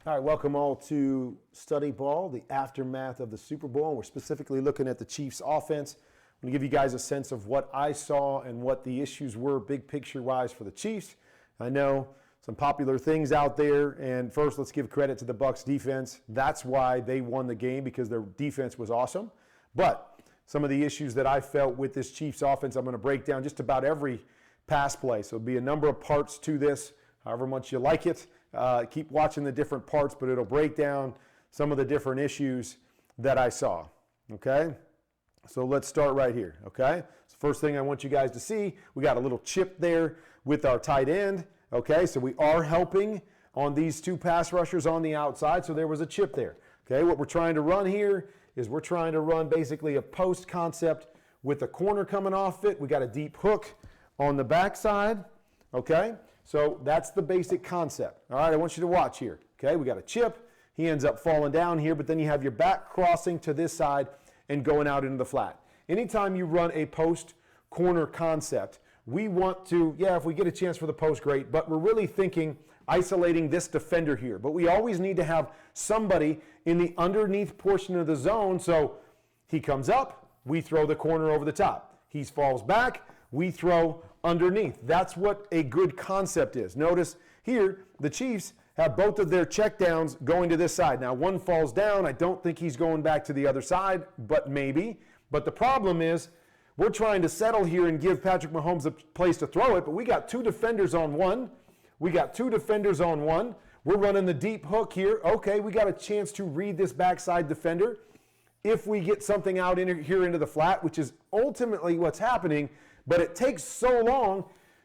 All right, welcome all to Study Ball, the aftermath of the Super Bowl. We're specifically looking at the Chiefs' offense. I'm going to give you guys a sense of what I saw and what the issues were big picture-wise for the Chiefs. I know some popular things out there, and first let's give credit to the Bucs defense. That's why they won the game, because their defense was awesome. But some of the issues that I felt with this Chiefs offense, I'm going to break down just about every pass play. So there'll be a number of parts to this, however much you like it. Keep watching the different parts, but it'll break down some of the different issues that I saw, okay? So let's start right here, okay? So first thing I want you guys to see, we got a little chip there with our tight end, okay? So we are helping on these two pass rushers on the outside, so there was a chip there, okay? What we're trying to run here is we're trying to run basically a post concept with the corner coming off it. We got a deep hook on the backside, okay? So that's the basic concept. All right, I want you to watch here. Okay, we got a chip. He ends up falling down here, but then you have your back crossing to this side and going out into the flat. Anytime you run a post corner concept, we want to, if we get a chance for the post, great, but we're really thinking isolating this defender here. But we always need to have somebody in the underneath portion of the zone. So he comes up, we throw the corner over the top. He falls back, we throw underneath. That's what a good concept is. Notice here, the Chiefs have both of their checkdowns going to this side. Now, one falls down. I don't think he's going back to the other side, but maybe. But the problem is we're trying to settle here and give Patrick Mahomes a place to throw it, but we got two defenders on one. We're running the deep hook here. Okay, we got a chance to read this backside defender. If we get something out in here into the flat, which is ultimately what's happening, but it takes so long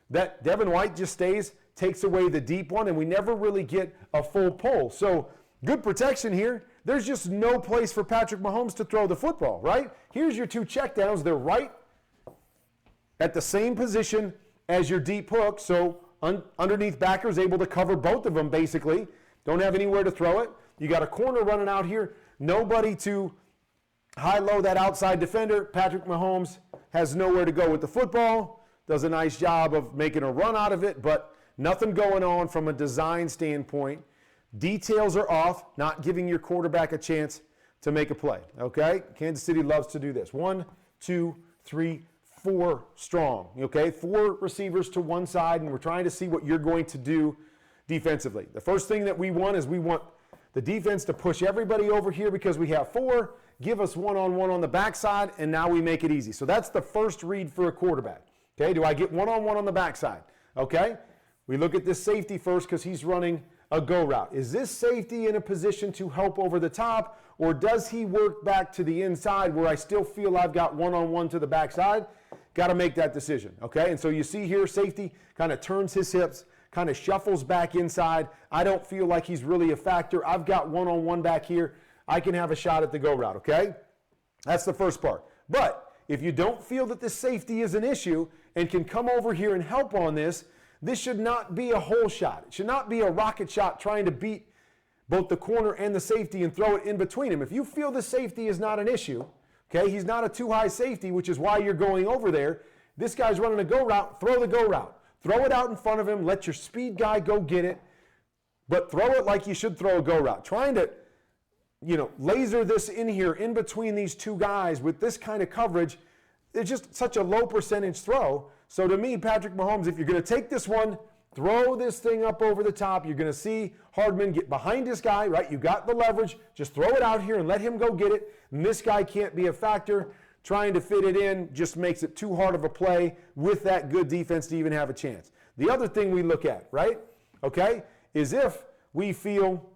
that Devin White just takes away the deep one, and we never really get a full pull. So good protection here. There's just no place for Patrick Mahomes to throw the football, right? Here's your two checkdowns. They're right at the same position as your deep hook, so underneath backer is able to cover both of them basically. Don't have anywhere to throw it. You got a corner running out here. Nobody to high-low that outside defender. Patrick Mahomes has nowhere to go with the football, does a nice job of making a run out of it, but nothing going on from a design standpoint. Details are off, not giving your quarterback a chance to make a play, okay? Kansas City loves to do this. 1, 2, 3, 4 strong, okay? 4 receivers to one side, and we're trying to see what you're going to do defensively. The first thing that we want is we want the defense to push everybody over here because we have 4, give us one-on-one on the backside, and now we make it easy. So that's the first read for a quarterback. Okay, do I get one-on-one on the backside? Okay, we look at this safety first because he's running a go route. Is this safety in a position to help over the top, or does he work back to the inside where I still feel I've got one-on-one to the backside? Got to make that decision, okay? And so you see here, safety kind of turns his hips, kind of shuffles back inside. I don't feel like he's really a factor. I've got one-on-one back here. I can have a shot at the go route, okay? That's the first part. But if you don't feel that this safety is an issue and can come over here and help on this, this should not be a hole shot. It should not be a rocket shot trying to beat both the corner and the safety and throw it in between them. If you feel the safety is not an issue, okay, he's not a too-high safety, which is why you're going over there. This guy's running a go route, throw the go route. Throw it out in front of him, let your speed guy go get it, but throw it like you should throw a go route. Trying to laser this in here in between these two guys with this kind of coverage, it's just such a low percentage throw. So to me, Patrick Mahomes, if you're going to take this one, throw this thing up over the top. You're going to see Hardman get behind this guy, right? You got the leverage. Just throw it out here and let him go get it. And this guy can't be a factor. Trying to fit it in just makes it too hard of a play with that good defense to even have a chance. The other thing we look at, right, okay, is if we feel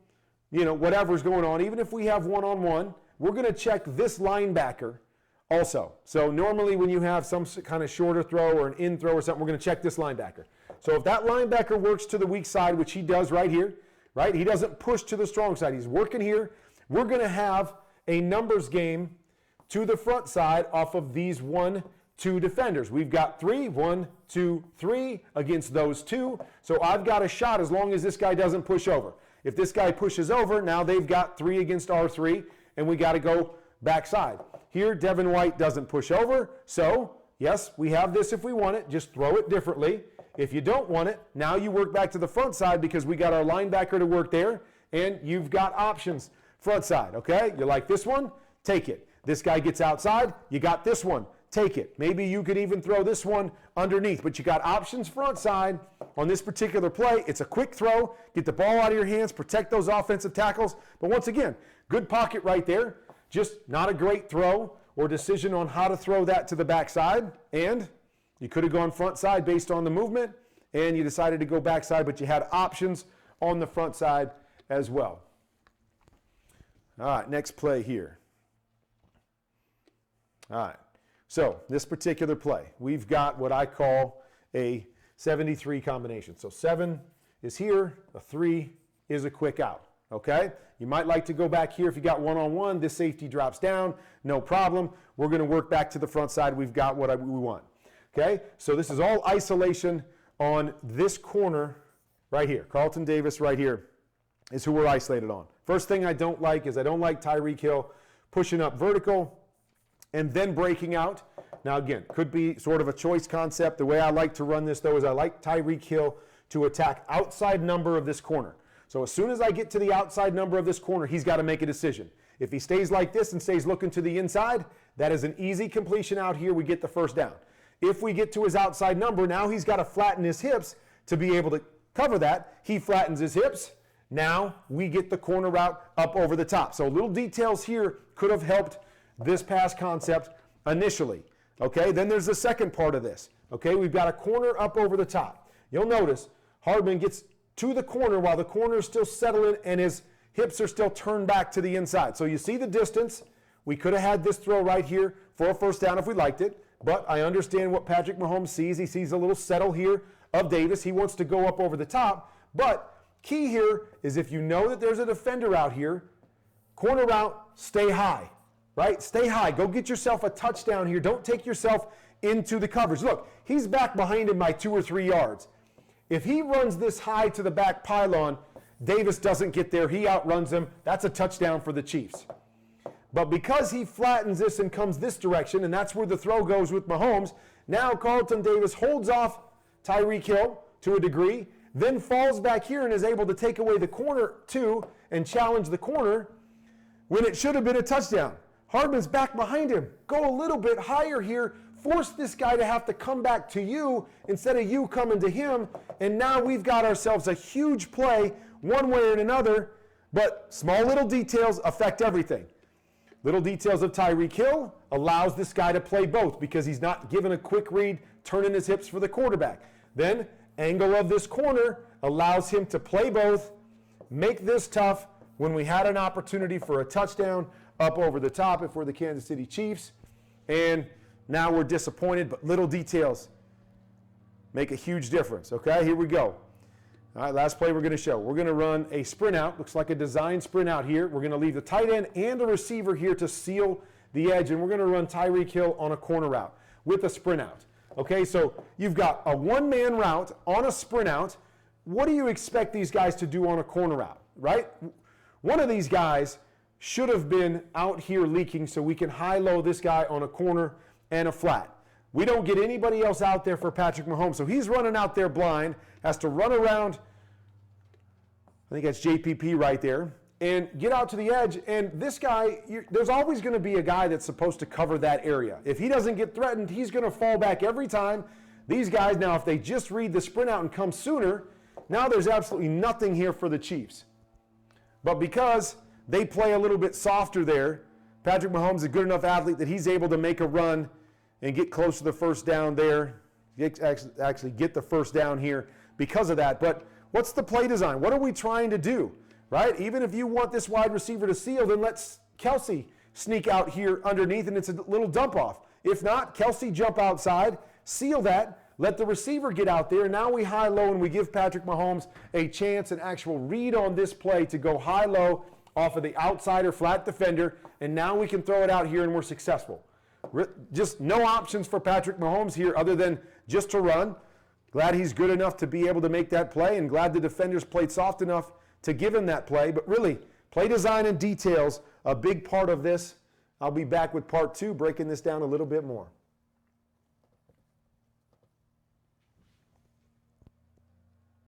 whatever's going on, even if we have one-on-one, we're going to check this linebacker also. So normally when you have some kind of shorter throw or an in throw or something, we're going to check this linebacker. So if that linebacker works to the weak side, which he does right here, right, he doesn't push to the strong side. He's working here. We're going to have a numbers game to the front side off of these 1, 2 defenders. We've got 3, 1, 2, 3 against those 2. So I've got a shot as long as this guy doesn't push over. If this guy pushes over, now they've got 3 against our 3, and we got to go backside. Here, Devin White doesn't push over, so yes, we have this if we want it. Just throw it differently. If you don't want it, now you work back to the front side because we got our linebacker to work there, and you've got options front side, okay? You like this one? Take it. This guy gets outside, you got this one. Take it. Maybe you could even throw this one underneath, but you got options front side on this particular play. It's a quick throw. Get the ball out of your hands, protect those offensive tackles. But once again, good pocket right there. Just not a great throw or decision on how to throw that to the backside. And you could have gone front side based on the movement, and you decided to go backside, but you had options on the front side as well. All right, next play here. All right. So this particular play, we've got what I call a 73 combination. So 7 is here, a 3 is a quick out, okay? You might like to go back here if you got one-on-one. This safety drops down, no problem. We're going to work back to the front side. We've got what we want, okay? So this is all isolation on this corner right here. Carlton Davis right here is who we're isolated on. First thing I don't like is I don't like Tyreek Hill pushing up vertical and then breaking out. Now again, could be sort of a choice concept. The way I like to run this though is I like Tyreek Hill to attack outside number of this corner. So as soon as I get to the outside number of this corner, he's got to make a decision. If he stays like this and stays looking to the inside, that is an easy completion out here. We get the first down. If we get to his outside number, now he's got to flatten his hips to be able to cover that. He flattens his hips. Now we get the corner route up over the top. So little details here could have helped this pass concept initially. Okay, then there's the second part of this. Okay, we've got a corner up over the top. You'll notice Hardman gets to the corner while the corner is still settling and his hips are still turned back to the inside. So you see the distance. We could have had this throw right here for a first down if we liked it, but I understand what Patrick Mahomes sees. He sees a little settle here of Davis. He wants to go up over the top, but key here is if you know that there's a defender out here, corner route, stay high. Right? Stay high. Go get yourself a touchdown here. Don't take yourself into the coverage. Look, he's back behind him by 2 or 3 yards. If he runs this high to the back pylon, Davis doesn't get there. He outruns him. That's a touchdown for the Chiefs. But because he flattens this and comes this direction, and that's where the throw goes with Mahomes, now Carlton Davis holds off Tyreek Hill to a degree, then falls back here and is able to take away the corner too and challenge the corner when it should have been a touchdown. Hardman's back behind him. Go a little bit higher here. Force this guy to have to come back to you instead of you coming to him. And now we've got ourselves a huge play one way or another. But small little details affect everything. Little details of Tyreek Hill allows this guy to play both because he's not given a quick read, turning his hips for the quarterback. Then angle of this corner allows him to play both, make this tough when we had an opportunity for a touchdown up over the top if we're the Kansas City Chiefs. And now we're disappointed, but little details make a huge difference. Okay, here we go. All right, last play we're going to show. We're going to run a sprint out. Looks like a design sprint out here. We're going to leave the tight end and the receiver here to seal the edge, and we're going to run Tyreek Hill on a corner route with a sprint out. Okay, so you've got a one-man route on a sprint out. What do you expect these guys to do on a corner route, right? One of these guys should have been out here leaking so we can high-low this guy on a corner and a flat. We don't get anybody else out there for Patrick Mahomes, so he's running out there blind, has to run around, I think that's JPP right there, and get out to the edge. And this guy, there's always going to be a guy that's supposed to cover that area. If he doesn't get threatened, he's going to fall back every time. These guys, now if they just read the sprint out and come sooner, now there's absolutely nothing here for the Chiefs. But because they play a little bit softer there, Patrick Mahomes is a good enough athlete that he's able to make a run and get close to the first down there, actually get the first down here because of that. But what's the play design? What are we trying to do, right? Even if you want this wide receiver to seal, then let's Kelsey sneak out here underneath and it's a little dump off. If not, Kelsey jump outside, seal that, let the receiver get out there. Now we high-low and we give Patrick Mahomes a chance, an actual read on this play to go high-low off of the outsider flat defender, and now we can throw it out here and we're successful. Just no options for Patrick Mahomes here other than just to run. Glad he's good enough to be able to make that play, and glad the defenders played soft enough to give him that play. But really, play design and details, a big part of this. I'll be back with part 2, breaking this down a little bit more.